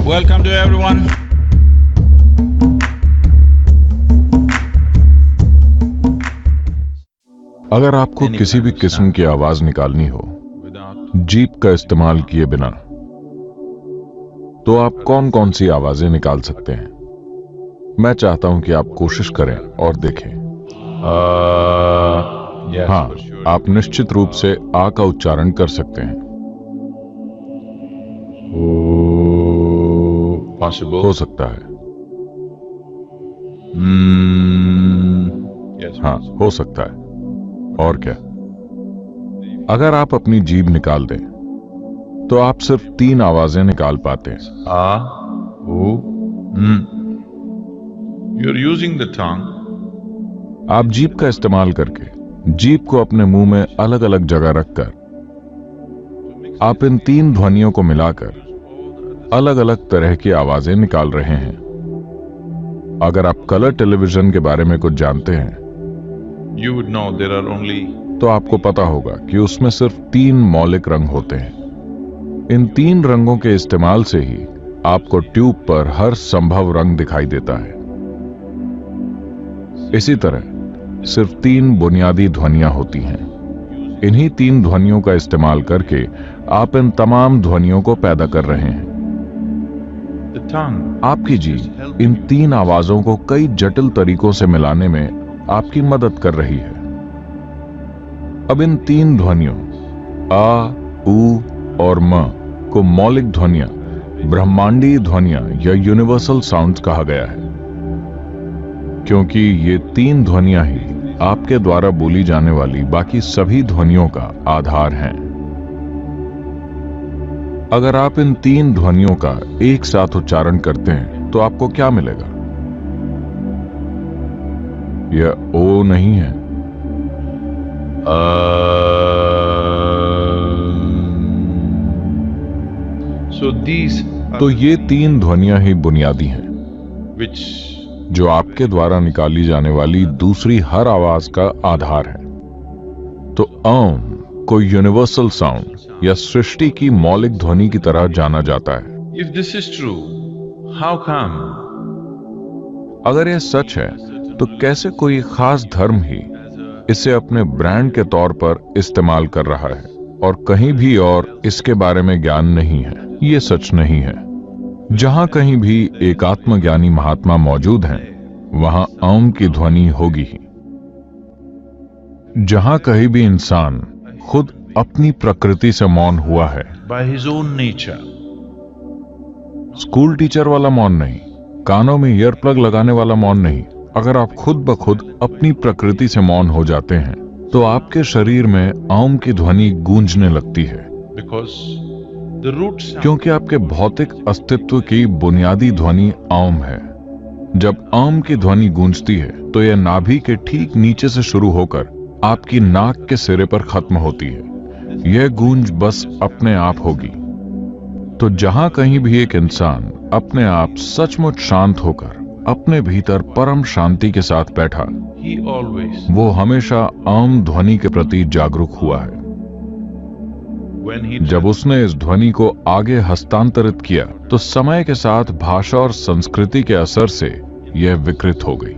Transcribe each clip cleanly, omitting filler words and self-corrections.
Welcome to everyone. अगर आपको किसी भी किस्म की आवाज निकालनी हो जीप का इस्तेमाल किए बिना, तो आप कौन कौन सी आवाजें निकाल सकते हैं? मैं चाहता हूं कि आप कोशिश करें और देखें। हाँ, आप निश्चित रूप से आ का उच्चारण कर सकते हैं। Possible. हो सकता है। Yes. हाँ, हो सकता है। और क्या? अगर आप अपनी जीभ निकाल दें तो आप सिर्फ 3 आवाजें निकाल पाते हैं। You're using the tongue. आप जीभ का इस्तेमाल करके जीभ को अपने मुंह में अलग अलग जगह रखकर आप इन 3 ध्वनियों को मिलाकर अलग अलग तरह की आवाजें निकाल रहे हैं। अगर आप कलर टेलीविजन के बारे में कुछ जानते हैं You would know there are only तो आपको पता होगा कि उसमें सिर्फ 3 मौलिक रंग होते हैं। इन 3 रंगों के इस्तेमाल से ही आपको ट्यूब पर हर संभव रंग दिखाई देता है। इसी तरह सिर्फ 3 बुनियादी ध्वनियां होती हैं। इन्हीं 3 ध्वनियों का इस्तेमाल करके आप इन तमाम ध्वनियों को पैदा कर रहे हैं। the tongue. आपकी जीभ इन 3 आवाजों को कई जटिल तरीकों से मिलाने में आपकी मदद कर रही है। अब इन 3 ध्वनियों आ, ऊ और म को मौलिक ध्वनियां, ब्रह्मांडीय ध्वनियां या यूनिवर्सल साउंड्स कहा गया है, क्योंकि ये 3 ध्वनियां ही आपके द्वारा बोली जाने वाली बाकी सभी ध्वनियों का आधार हैं। अगर आप इन 3 ध्वनियों का एक साथ उच्चारण करते हैं तो आपको क्या मिलेगा? यह ओ नहीं है। So these are तो ये 3 ध्वनियां ही बुनियादी हैं which जो आपके द्वारा निकाली जाने वाली दूसरी हर आवाज का आधार है। तो ओम को यूनिवर्सल साउंड या सृष्टि की मौलिक ध्वनि की तरह जाना जाता है। if this is true, how come अगर यह सच है तो कैसे कोई खास धर्म ही इसे अपने ब्रांड के तौर पर इस्तेमाल कर रहा है और कहीं भी और इसके बारे में ज्ञान नहीं है? ये सच नहीं है। जहां कहीं भी एक आत्मज्ञानी महात्मा मौजूद हैं, वहां ओम की ध्वनि होगी ही। जहां कहीं भी इंसान खुद अपनी प्रकृति से मौन हुआ है, by his own nature? School teacher वाला मौन नहीं, कानों में ईयर प्लग लगाने वाला मौन नहीं, अगर आप खुद ब खुद अपनी प्रकृति से मौन हो जाते हैं तो आपके शरीर में ओम की ध्वनि गूंजने लगती है, Because the root sound क्योंकि आपके भौतिक अस्तित्व की बुनियादी ध्वनि ओम है। जब ओम की ध्वनि गूंजती है तो यह नाभि के ठीक नीचे से शुरू होकर आपकी नाक के सिरे पर खत्म होती है। यह गूंज बस अपने आप होगी। तो जहां कहीं भी एक इंसान अपने आप सचमुच शांत होकर अपने भीतर परम शांति के साथ बैठा, he always वो हमेशा ओम ध्वनि के प्रति जागरूक हुआ है। when he जब उसने इस ध्वनि को आगे हस्तांतरित किया तो समय के साथ भाषा और संस्कृति के असर से यह विकृत हो गई।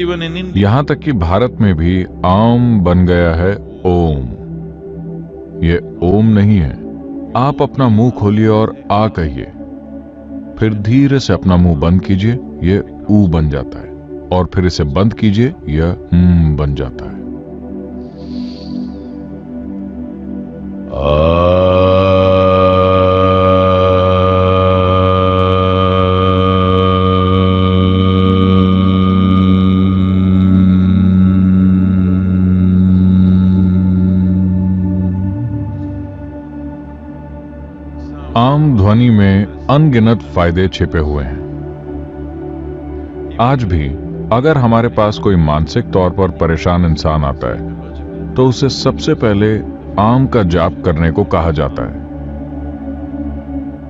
even in India यहां तक कि भारत में भी ओम बन गया है ओम। यह ओम नहीं है। आप अपना मुंह खोलिए और आ कहिए, फिर धीरे से अपना मुंह बंद कीजिए, यह ऊ बन जाता है, और फिर इसे बंद कीजिए, यह बन जाता है। आम ध्वनि में अनगिनत फायदे छिपे हुए हैं। आज भी अगर हमारे पास कोई मानसिक तौर पर परेशान इंसान आता है तो उसे सबसे पहले आम का जाप करने को कहा जाता है।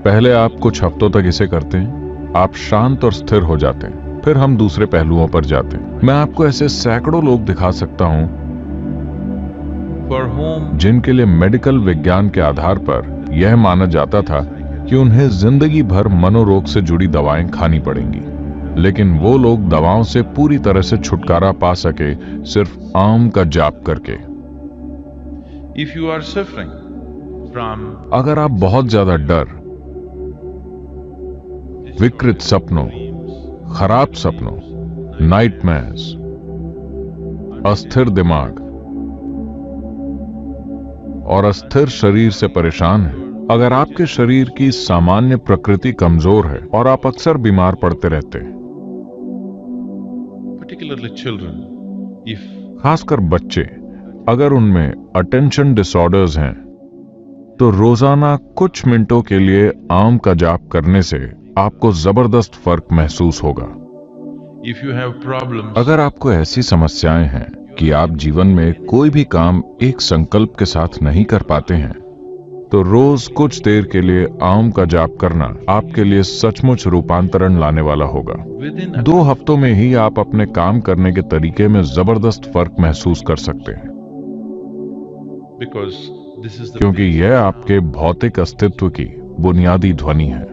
पहले आप कुछ हफ्तों तक इसे करते हैं, आप शांत और स्थिर हो जाते हैं, फिर हम दूसरे पहलुओं पर जाते हैं। मैं आपको ऐसे सैकड़ों लोग दिखा सकता हूं for whom जिनके लिए मेडिकल विज्ञान के आधार पर यह माना जाता था कि उन्हें जिंदगी भर मनोरोग से जुड़ी दवाएं खानी पड़ेंगी, लेकिन वो लोग दवाओं से पूरी तरह से छुटकारा पा सके सिर्फ आम का जाप करके। If you are suffering from अगर आप बहुत ज्यादा डर, विकृत सपनों, खराब सपनों, नाइटमेयर्स, अस्थिर दिमाग और अस्थिर शरीर से परेशान हैं, अगर आपके शरीर की सामान्य प्रकृति कमजोर है और आप अक्सर बीमार पड़ते रहते हैं, particularly children, if खासकर बच्चे, अगर उनमें अटेंशन डिसऑर्डर्स हैं, तो रोजाना कुछ मिनटों के लिए आम का जाप करने से आपको जबरदस्त फर्क महसूस होगा। if you have problems, अगर आपको ऐसी समस्याएं हैं कि आप जीवन में कोई भी काम एक संकल्प के साथ नहीं कर पाते हैं, तो रोज कुछ देर के लिए आम का जाप करना आपके लिए सचमुच रूपांतरण लाने वाला होगा। within a 2 हफ्तों में ही आप अपने काम करने के तरीके में जबरदस्त फर्क महसूस कर सकते हैं, because this is the क्योंकि यह आपके भौतिक अस्तित्व की बुनियादी ध्वनि है।